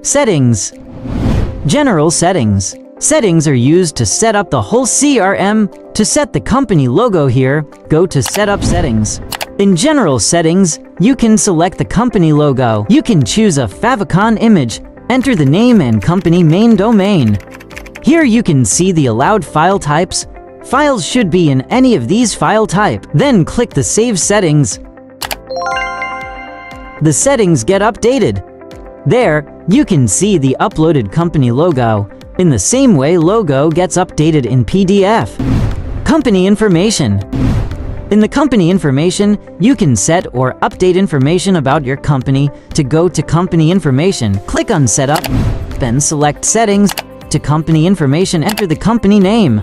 Settings. General settings. Settings are used to set up the whole CRM. To set the company logo here, go to Setup Settings. In General Settings, you can select the company logo. You can choose a favicon image, enter the name and company main domain. Here you can see the allowed file types. Files should be in any of these file type. Then click the Save Settings. The settings get updated. There, you can see the uploaded company logo. In the same way, logo gets updated in PDF. Company information. In the company information, you can set or update information about your company. To go to company information, click on Setup, then select Settings. To company information, enter the company name.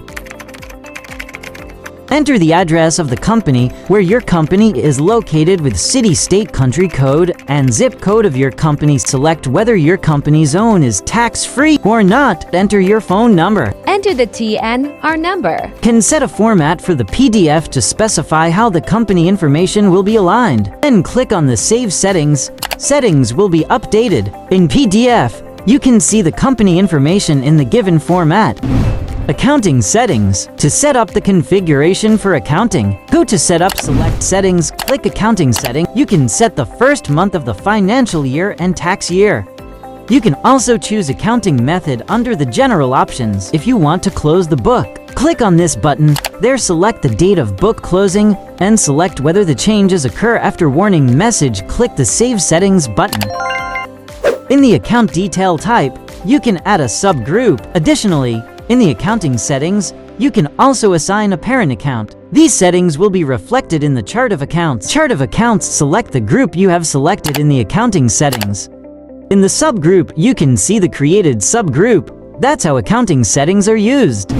Enter the address of the company where your company is located with city, state, country code, and zip code of your company. Select whether your company's zone is tax-free or not. Enter your phone number. Enter the TNR number. Can set a format for the PDF to specify how the company information will be aligned. Then click on the Save Settings. Settings will be updated. In PDF, you can see the company information in the given format. Accounting settings. To set up the configuration for accounting, go to Setup, select Settings, click Accounting Setting. You can set the first month of the financial year and tax year. You can also choose accounting method under the general options. If you want to close the book, click on this button. There select the date of book closing and select whether the changes occur after warning message. Click the Save Settings button. In the account detail type, you can add a subgroup. Additionally, in the accounting settings, you can also assign a parent account. These settings will be reflected in the chart of accounts. Chart of accounts, select the group you have selected in the accounting settings. In the subgroup, you can see the created subgroup. That's how accounting settings are used.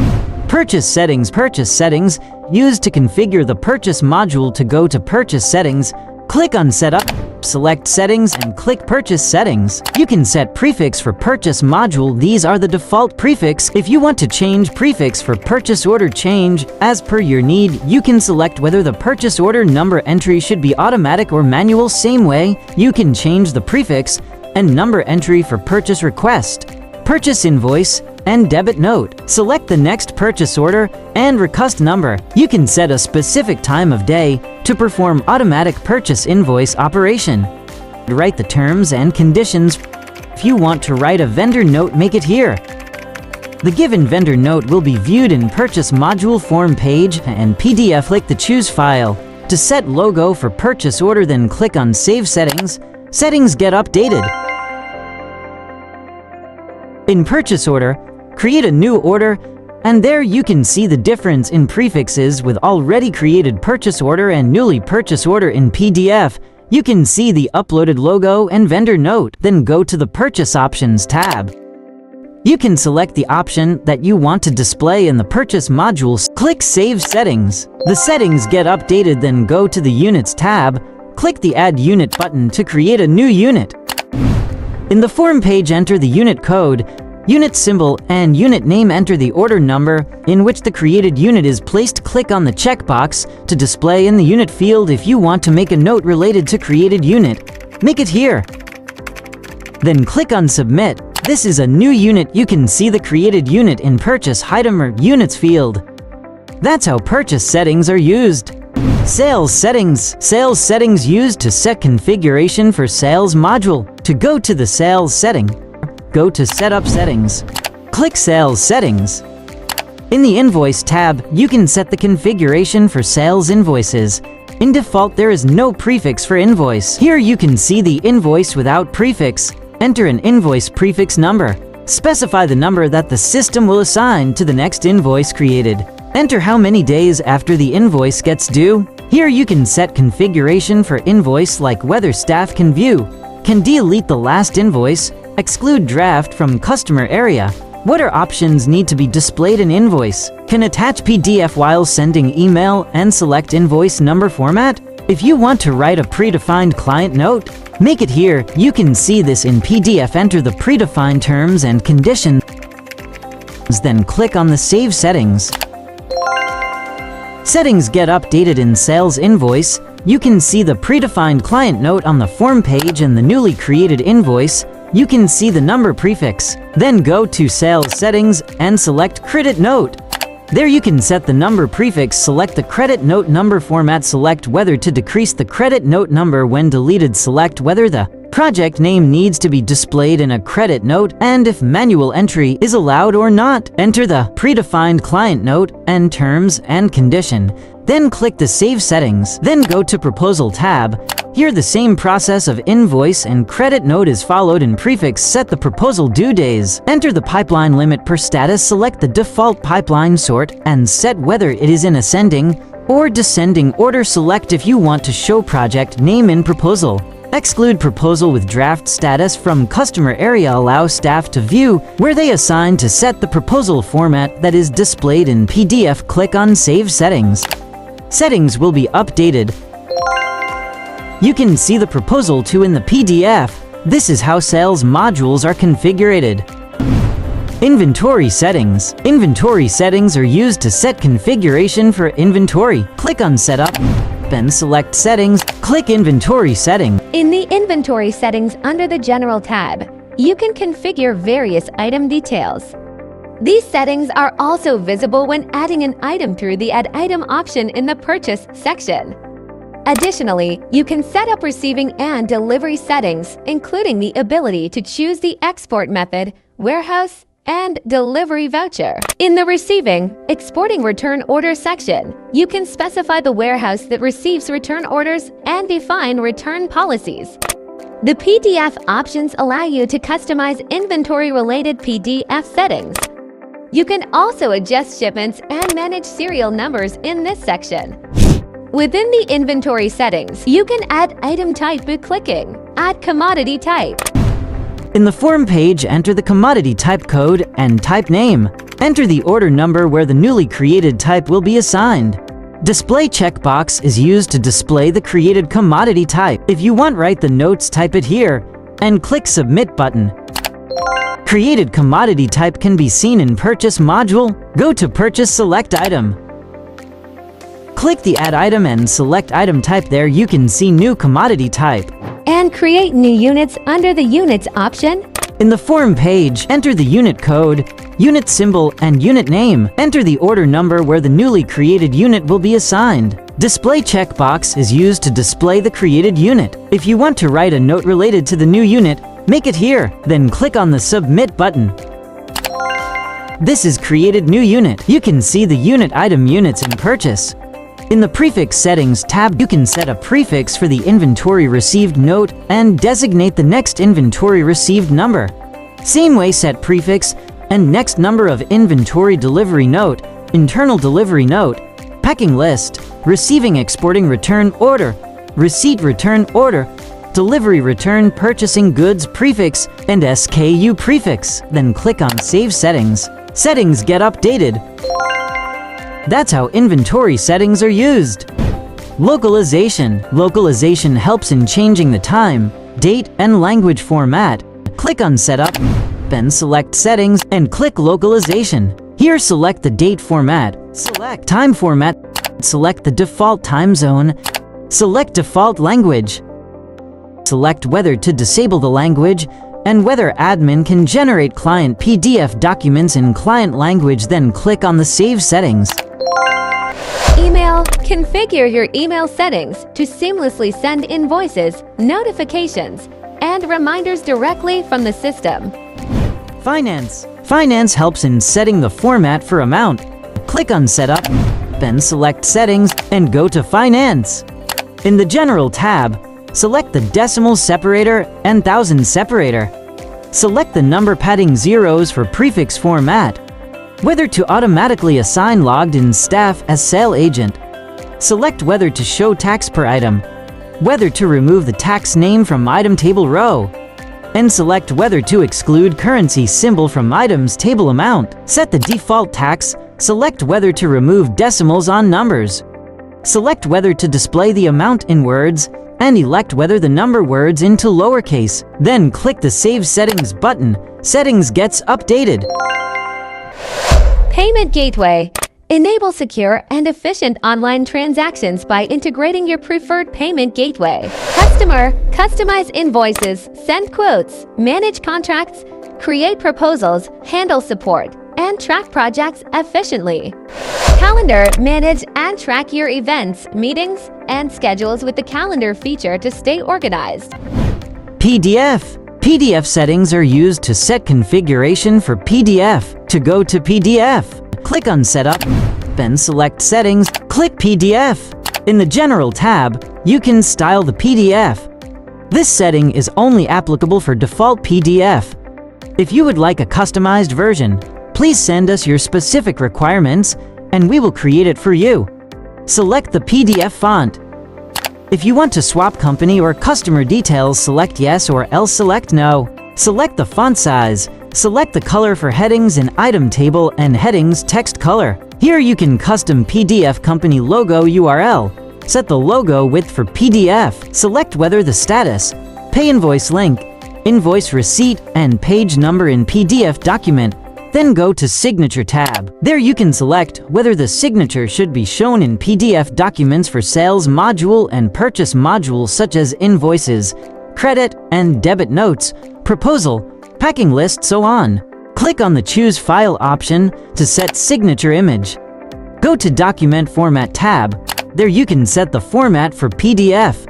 Purchase settings. Purchase settings, used to configure the purchase module. To go to purchase settings, click on Setup, select Settings and click Purchase Settings. You can set prefix for purchase module. These are the default prefix. If you want to change prefix for purchase order change, as per your need, you can select whether the purchase order number entry should be automatic or manual. Same way, you can change the prefix and number entry for purchase request, purchase invoice, and debit note. Select the next purchase order and request number. You can set a specific time of day to perform automatic purchase invoice operation. Write the terms and conditions. If you want to write a vendor note, make it here. The given vendor note will be viewed in purchase module form page and PDF. Click the choose file. To set logo for purchase order, then click on Save Settings. Settings get updated. In purchase order, create a new order, and there you can see the difference in prefixes with already created purchase order and newly purchase order. In PDF, you can see the uploaded logo and vendor note. Then go to the Purchase Options tab. You can select the option that you want to display in the purchase modules. Click Save Settings. The settings get updated. Then go to the Units tab. Click the Add Unit button to create a new unit. In the form page, enter the unit code, unit symbol, and unit name. Enter the order number in which the created unit is placed. Click on the checkbox to display in the unit field. If you want to make a note related to created unit, make it here. Then click on Submit. This is a new unit. You can see the created unit in Purchase Item or Units field. That's how purchase settings are used. Sales settings. Sales settings used to set configuration for sales module. To go to the sales setting, go to Setup Settings. Click Sales Settings. In the Invoice tab, you can set the configuration for sales invoices. In default, there is no prefix for invoice. Here you can see the invoice without prefix. Enter an invoice prefix number. Specify the number that the system will assign to the next invoice created. Enter how many days after the invoice gets due. Here you can set configuration for invoice, like whether staff can view, can delete the last invoice, exclude draft from customer area, what are options need to be displayed in invoice, can attach PDF while sending email, and select invoice number format. If you want to write a predefined client note, make it here. You can see this in PDF. Enter the predefined terms and conditions, then click on the Save Settings. Settings get updated in Sales Invoice. You can see the predefined client note on the form page and the newly created invoice. you can see the number prefix. Then go to Sales Settings and select Credit Note. There you can set the number prefix, select the credit note number format, select whether to decrease the credit note number when deleted, select whether the project name needs to be displayed in a credit note, and if manual entry is allowed or not. Enter the predefined client note and terms and condition. Then click the Save Settings. Then go to Proposal tab. Here the same process of invoice and credit note is followed. In prefix, set the proposal due days. Enter the pipeline limit per status, select the default pipeline sort, and set whether it is in ascending or descending order. Select if you want to show project name in proposal. Exclude proposal with draft status from customer area. Allow staff to view where they assign to set the proposal format that is displayed in PDF. Click on Save Settings. Settings will be updated. You can see the proposal too in the PDF. This is how sales modules are configured. Inventory settings. Inventory settings are used to set configuration for inventory. Click on Setup and select Settings. Click Inventory Setting. In the Inventory Settings under the General tab, you can configure various item details. These settings are also visible when adding an item through the Add Item option in the Purchase section. Additionally, you can set up receiving and delivery settings, including the ability to choose the export method, warehouse, and delivery voucher. In the Receiving, Exporting Return Order section, you can specify the warehouse that receives return orders and define return policies. The PDF options allow you to customize inventory-related PDF settings. You can also adjust shipments and manage serial numbers in this section. Within the inventory settings, you can add item type by clicking Add Commodity Type. In the form page, enter the commodity type code and type name. Enter the order number where the newly created type will be assigned. Display checkbox is used to display the created commodity type. If you want, write the notes, type it here, and click Submit button. Created commodity type can be seen in Purchase module. Go to Purchase, select Item. Click the Add Item and select Item Type. There you can see new commodity type. And create new units under the Units option. In the form page, enter the unit code, unit symbol, and unit name. Enter the order number where the newly created unit will be assigned. Display checkbox is used to display the created unit. If you want to write a note related to the new unit, make it here, then click on the Submit button. This is created new unit. You can see the unit item units in Purchase. In the Prefix Settings tab, you can set a prefix for the inventory received note and designate the next inventory received number. Same way, set prefix and next number of inventory delivery note, internal delivery note, packing list, receiving exporting return order, receipt return order, delivery return purchasing goods prefix, and SKU prefix. Then click on Save Settings. Settings get updated. That's how inventory settings are used. Localization. Localization helps in changing the time, date, and language format. Click on Setup, then select Settings, and click Localization. Here select the date format, select time format, select the default time zone, select default language, select whether to disable the language, and whether admin can generate client PDF documents in client language. Then click on the Save Settings. Email. Configure your email settings to seamlessly send invoices, notifications, and reminders directly from the system. Finance. Finance helps in setting the format for amount. Click on Setup, then select Settings, and go to Finance. In the General tab, select the decimal separator and thousand separator. Select the number padding zeros for prefix format. Whether to automatically assign logged-in staff as sale agent. Select whether to show tax per item. Whether to remove the tax name from item table row. And select whether to exclude currency symbol from items table amount. Set the default tax. Select whether to remove decimals on numbers. Select whether to display the amount in words, and elect whether the number words into lowercase. Then click the Save Settings button. Settings gets updated. Payment Gateway. Enable secure and efficient online transactions by integrating your preferred payment gateway. Customize invoices, send quotes, manage contracts, create proposals, handle support, and track projects efficiently. Calendar, manage and track your events, meetings, and schedules with the calendar feature to stay organized. PDF. PDF settings are used to set configuration for PDF. To go to PDF, click on Setup, then select Settings, click PDF. In the General tab, you can style the PDF. This setting is only applicable for default PDF. If you would like a customized version, please send us your specific requirements and we will create it for you. Select the PDF font. If you want to swap company or customer details, select Yes or else select No. Select the font size. Select the color for headings and item table and headings text color. Here you can custom PDF company logo URL. Set the logo width for PDF. Select whether the status, pay invoice link, invoice receipt, and page number in PDF document. Then go to Signature tab. There you can select whether the signature should be shown in PDF documents for sales module and purchase modules such as invoices, credit and debit notes, proposal, packing list, so on. Click on the Choose File option to set signature image. Go to Document Format tab. There you can set the format for PDF.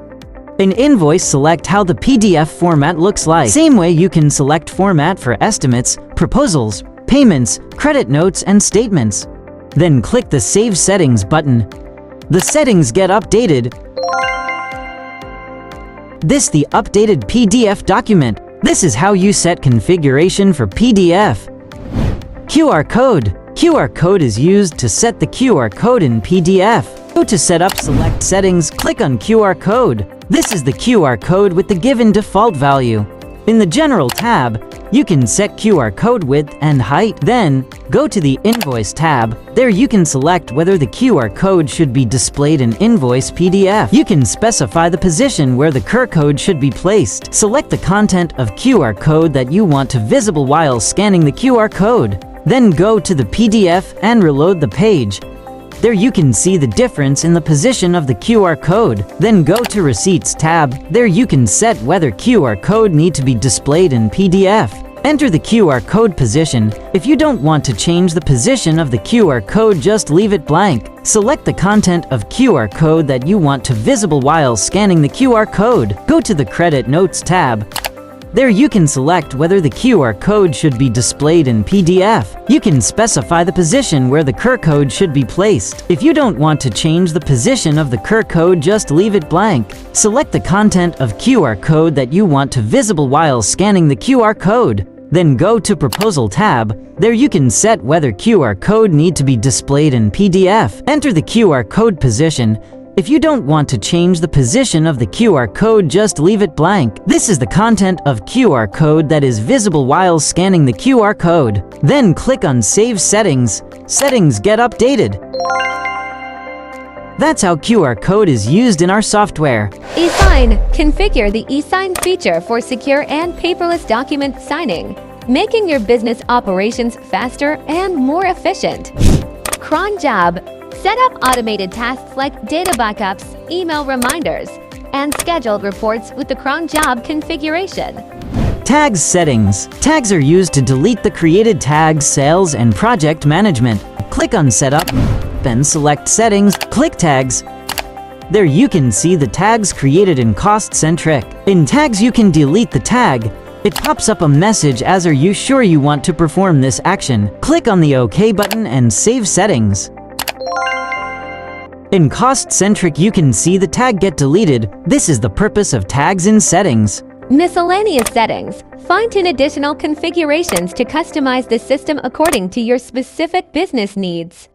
In invoice, select how the PDF format looks like. Same way you can select format for estimates, proposals, payments, credit notes, and statements. Then click the Save Settings button. The settings get updated. This the updated PDF document. This is how you set configuration for PDF. QR code. QR code is used to set the QR code in PDF. Go to Setup, select Settings, click on QR code. This is the QR code with the given default value. In the General tab, you can set QR code width and height. Then, go to the Invoice tab. There you can select whether the QR code should be displayed in Invoice PDF. You can specify the position where the QR code should be placed. Select the content of QR code that you want to visible while scanning the QR code. Then go to the PDF and reload the page. There you can see the difference in the position of the QR code. Then go to Receipts tab. There you can set whether QR code need to be displayed in PDF. Enter the QR code position. If you don't want to change the position of the QR code, just leave it blank. Select the content of QR code that you want to visible while scanning the QR code. Go to the Credit Notes tab. There you can select whether the QR code should be displayed in PDF. You can specify the position where the QR code should be placed. If you don't want to change the position of the QR code, just leave it blank. Select the content of QR code that you want to visible while scanning the QR code. Then go to Proposal tab. There you can set whether QR code need to be displayed in PDF. Enter the QR code position. If you don't want to change the position of the QR code, just leave it blank. This is the content of QR code that is visible while scanning the QR code. Then click on Save Settings. Settings get updated. That's how QR code is used in our software. eSign. Configure the eSign feature for secure and paperless document signing, making your business operations faster and more efficient. Cron Job. Set up automated tasks like data backups, email reminders, and scheduled reports with the cron job configuration. Tags settings. Tags are used to delete the created tags, sales, and project management. Click on Setup, then select Settings, click Tags. There you can see the tags created in Cost-Centric. In Tags, you can delete the tag. It pops up a message as, "Are you sure you want to perform this action?" Click on the OK button and save settings. In Cost-Centric, you can see the tag get deleted. This is the purpose of tags in settings. Miscellaneous settings. Fine-tune additional configurations to customize the system according to your specific business needs.